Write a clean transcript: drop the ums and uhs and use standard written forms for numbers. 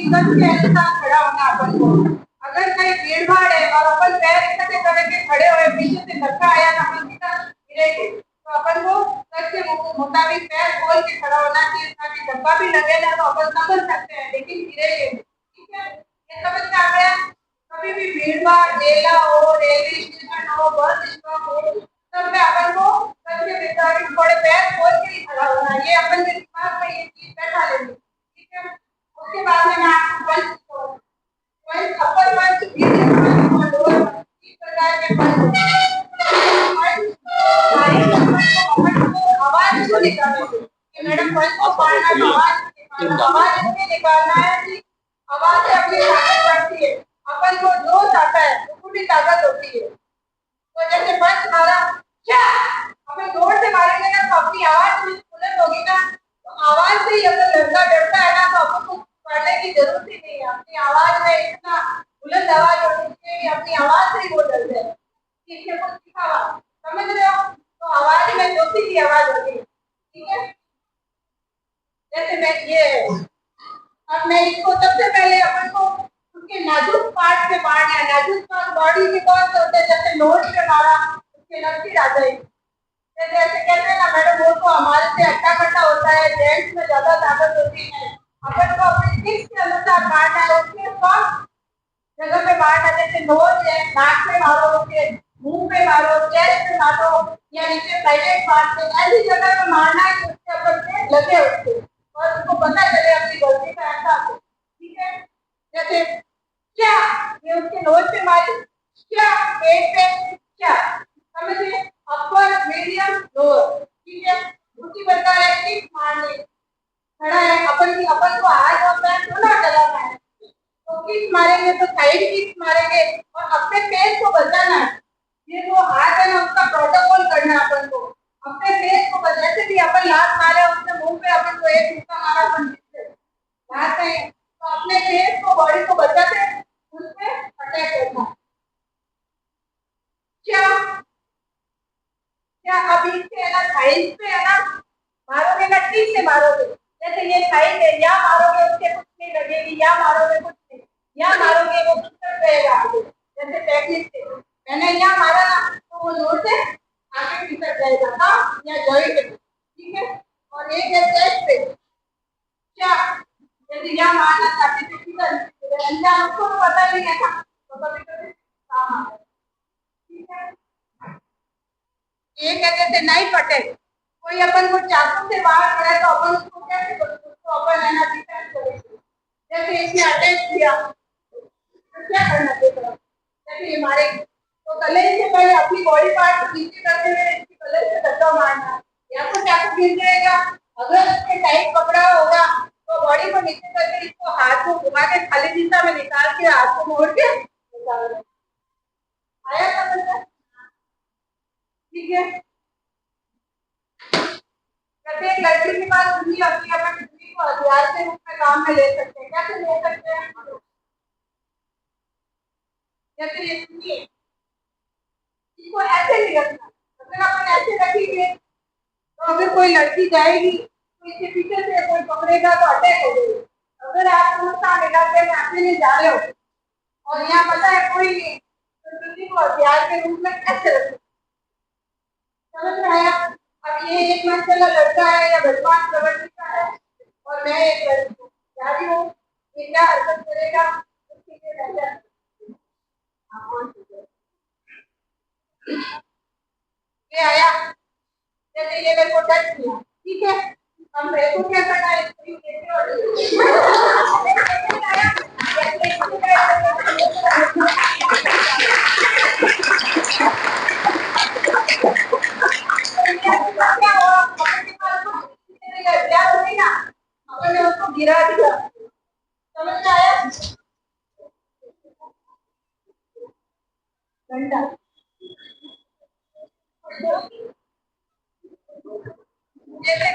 कद के अनुसार खड़ा होना अपन को। अगर कहीं भीड़ भाड़ है और अपन पैर इकट्ठे करके खड़े हुए, पीछे से धक्का आया तो अपन सीधा गिरेंगे। तो अपन को कद के मुताबिक पैर खोल के खड़ा होना चाहिए, ताकि धक्का भी लगे ना तो अपन समझ सकते हैं, लेकिन गिरेंगे। ठीक है, ये समझ में आ गया। कभी भी भीड़ भाड़, मेला हो, रेलवे स्टेशन हो, बस स्टॉप हो, सब में अपन को कद के मुताबिक थोड़े पैर खोल के ही खड़ा होना है। ये अपन के दिमाग में ये चीज बैठा लेनी। ठीक है, उसके बाद में मैं आपको पंच अपर पंच, द्वितीय पंच और लोअर पंच, इस प्रकार के पंच होते हैं। पंच को आवाज को निकालना है कि मैडम पंच को मारना है, आवाज इसलिए निकालना है कि आवाज से अपनी ताकत बढ़ती है। अपन को जोश आता है, वो पूरी ताकत होती है। तो जैसे पंच मारा, क्या अपन जोर से मारेंगे ना तो अपनी आवाज में बुलंद होगी ना, तो आवाज से ही अगर लड़का डरता है ना तो अपन को पढ़ने की जरूरत ही नहीं है। अपनी आवाज में इतना बुलंद आवाज होनी चाहिए कि अपनी आवाज से ही वो डर जाए। ठीक है, कुछ सीखा हुआ समझ रहे हो? तो आवाज में ज्योति की आवाज होगी। ठीक है, जैसे मैं ये, अब मैं इसको सबसे पहले अपन को उसके नाजुक पार्ट पे मारना है। नाजुक पार्ट बॉडी के कौन से होते हैं? जैसे नोज पे मारा, उसके नर्सी आ जाएगी। जैसे ऐसे कहते हैं ना मैडम, वो तो हमारे से अट्टा कट्टा होता है, जेंट्स में ज्यादा ताकत होती है। अपन को अपनी फिक्स के अनुसार मारना है, उसके कौन जगह पे मारना। जैसे नोज है, नाक पे मारो, उसके मुंह पे मारो, चेस्ट पे मारो, या नीचे प्राइवेट पार्ट पे, ऐसी जगह पे मारना है कि उसके अपन पे लगे उसके, और उसको पता चले अपनी गलती का एहसास हो। ठीक है, जैसे क्या, ये उसके नोज पे मारी, क्या पेट पे, क्या समझिए, अपर मीडियम लोअर। ठीक है, उसी प्रकार है किक मारने, खड़ा है अपन को हाथ और पैर दोनों चलाना है। तो किक मारेंगे तो साइड किक मारेंगे और अपने पैर को बचाना है। ये जो हाथ है ना, उसका प्रोटोकॉल करना है अपन को। अपने पैर को जैसे भी अपन लात मारे, उसके मुंह पे अपन को एक मुक्का मारा, अपन लात है तो अपने पैर को, बॉडी को बचाते उस पे अटैक करना। क्या क्या अब इसके है ना, साइड पे है ना मारोगे ना, ठीक से मारोगे। जैसे ये साइड है, या मारोगे उसके कुछ नहीं लगेगी, या मारोगे कुछ नहीं, या मारोगे वो कुछ कर जाएगा आगे। जैसे टेक्निक से मैंने या मारा ना तो वो जोर से आगे निकल जाएगा ना, या जॉइंट। ठीक है, और एक है चेस्ट पे, क्या यदि या मारना चाहते थे किधर, अंजाम उसको तो पता नहीं है था, तो कभी कभी काम आता है। ठीक है, एक है जैसे नाइफ अटैक, कोई अपन को चाकू से वार करे तो अपन उसको कैसे करेंगे? उसको अपन है ना डिफेंस करेंगे। जैसे इसने अटैक किया तो क्या करना चाहिए? जैसे ये मारेंगे तो गले से पहले अपनी बॉडी पार्ट को नीचे करते हुए इसकी गले से धक्का मारना, या तो चाकू गिर जाएगा। अगर इसने टाइट पकड़ा होगा तो बॉडी को नीचे करके इसको हाथ को घुमा के खाली दिशा में निकाल के हाथ को मोड़ के निकालना। आया समझ में? ठीक है, प्रत्येक लड़की के पास सुनी होती है, अपन सुनी को हथियार के रूप में काम में ले सकते हैं। कैसे ले सकते हैं? जैसे ये सुनिए, इसको ऐसे नहीं रखना। अगर अपन ऐसे रखेंगे तो अगर कोई लड़की जाएगी तो इसके पीछे से कोई पकड़ेगा तो अटैक हो जाएगी। अगर आप पूरा इलाके में अकेले जा रहे हो और यहाँ पता है कोई नहीं, तो किसी को हथियार के रूप में कैसे रखें? समझ में आया? अब ये एक मंजिला लड़का है या भगवान प्रवृत्ति का है, और मैं एक लड़की हूँ, जा रही हूँ, ये क्या हरकत करेगा उसके लिए पहले ये आया। जैसे ये मेरे को टच किया, ठीक है, अब मेरे को क्या करना है? गिरा दिया, समझ में आया? घंटा जैसे